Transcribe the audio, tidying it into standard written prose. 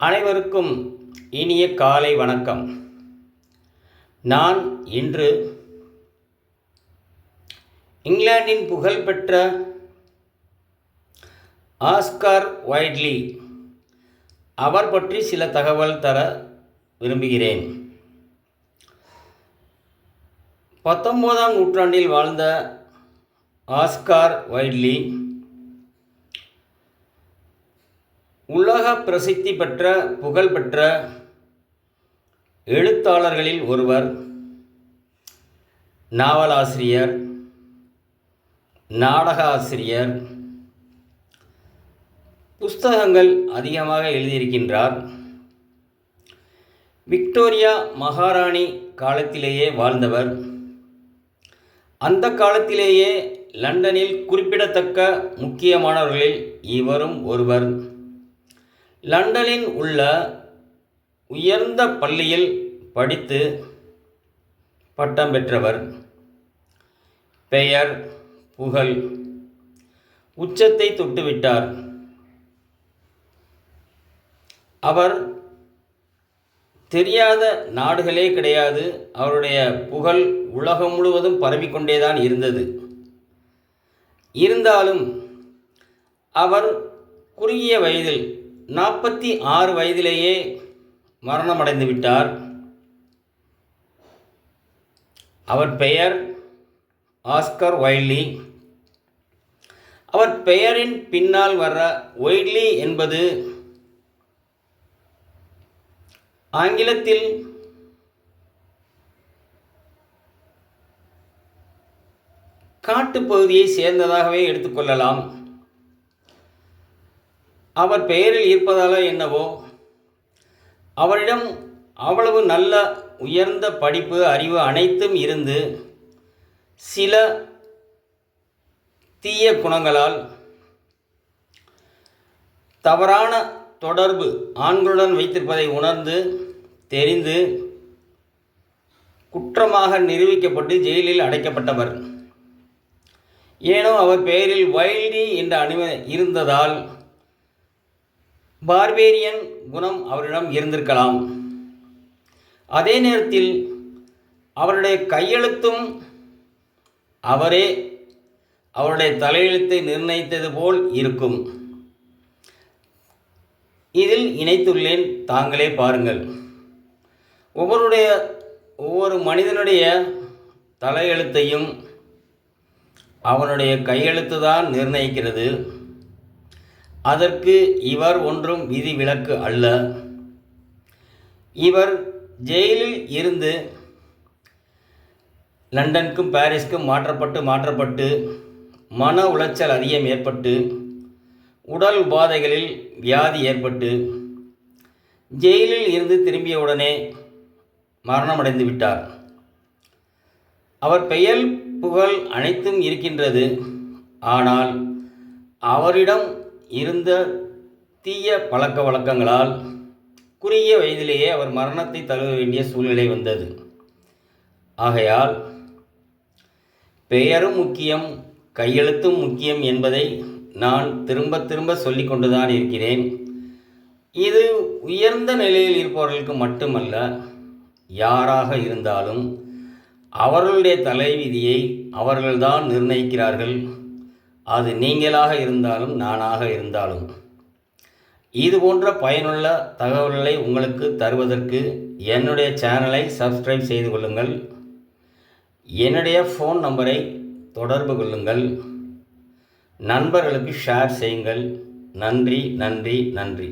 அனைவருக்கும் இனிய காலை வணக்கம். நான் இன்று இங்கிலாந்தின் புகழ்பெற்ற ஆஸ்கார் வைல்ட்லி அவர் பற்றி சில தகவல் தர விரும்புகிறேன். 19ஆம் நூற்றாண்டில் வாழ்ந்த ஆஸ்கார் வைல்ட்லி உலக பிரசித்தி பெற்ற புகழ்பெற்ற எழுத்தாளர்களில் ஒருவர், நாவலாசிரியர், நாடக ஆசிரியர், புஸ்தகங்கள் அதிகமாக எழுதியிருக்கின்றார். விக்டோரியா மகாராணி காலத்திலேயே வாழ்ந்தவர். அந்த காலத்திலேயே லண்டனில் குறிப்பிடத்தக்க முக்கியமானவர்களில் இவரும் ஒருவர். லண்டனில் உள்ள உயர்ந்த பள்ளியில் படித்து பட்டம் பெற்றவர். பெயர், புகழ் உச்சத்தை தொட்டுவிட்டார். அவர் தெரியாத நாடுகளே கிடையாது. அவருடைய புகழ் உலகம் முழுவதும் பரவிக்கொண்டேதான் இருந்தது. இருந்தாலும் அவர் குறுகிய வயதில் 46 வயதிலேயே மரணமடைந்து விட்டார். அவர் பெயர் ஆஸ்கார் வைல்ட்லி. அவர் பெயரின் பின்னால் வர்ற வைல்ட்லி என்பது ஆங்கிலத்தில் காட்டுப்பகுதியை சேர்ந்ததாகவே எடுத்துக்கொள்ளலாம். அவர் பெயரில் இருப்பதால என்னவோ, அவரிடம் அவ்வளவு நல்ல உயர்ந்த படிப்பு, அறிவு அனைத்தும் இருந்து சில தீய குணங்களால் தவறான தொடர்பு ஆண்களுடன் வைத்திருப்பதை உணர்ந்து தெரிந்து குற்றமாக நிரூபிக்கப்பட்டு ஜெயிலில் அடைக்கப்பட்டவர். ஏனோ அவர் பெயரில் வைல்டி என்ற அணிவு இருந்ததால் பார்பேரியன் குணம் அவரிடம் இருந்திருக்கலாம். அதே நேரத்தில் அவருடைய கையெழுத்தும் அவரே அவருடைய தலையெழுத்தை நிர்ணயித்தது போல் இருக்கும். இதில் இணைத்துள்ளேன், தாங்களே பாருங்கள். ஒவ்வொரு மனிதனுடைய தலையெழுத்தையும் அவனுடைய கையெழுத்து தான் நிர்ணயிக்கிறது. அதற்கு இவர் ஒன்றும் விதிவிலக்கு அல்ல. இவர் ஜெயிலில் இருந்து லண்டனுக்கும் பாரிஸ்க்கும் மாற்றப்பட்டு மன உளைச்சல் அதிகம் ஏற்பட்டு உடல் உபாதைகளில் வியாதி ஏற்பட்டு ஜெயிலில் இருந்து திரும்பியவுடனே மரணமடைந்து விட்டார். அவர் பெயர், புகழ் அனைத்தும் இருக்கின்றது. ஆனால் அவரிடம் இருந்த தீய பழக்க வழக்கங்களால் குறுகிய வயதிலேயே அவர் மரணத்தை தழுவ வேண்டிய சூழ்நிலை வந்தது. ஆகையால் பெயரும் முக்கியம், கையெழுத்தும் முக்கியம் என்பதை நான் திரும்ப திரும்ப சொல்லி கொண்டுதான் இருக்கிறேன். இது உயர்ந்த நிலையில் இருப்பவர்களுக்கு மட்டுமல்ல, யாராக இருந்தாலும் அவர்களுடைய தலைவிதியை அவர்கள்தான் நிர்ணயிக்கிறார்கள். அது நீங்களாக இருந்தாலும் நானாக இருந்தாலும். இது போன்ற பயனுள்ள தகவல்களை உங்களுக்கு தருவதற்கு என்னுடைய சேனலை சப்ஸ்கிரைப் செய்து கொள்ளுங்கள். என்னுடைய ஃபோன் நம்பரை தொடர்பு கொள்ளுங்கள். நண்பர்களுக்கு ஷேர் செய்யுங்கள். நன்றி, நன்றி, நன்றி.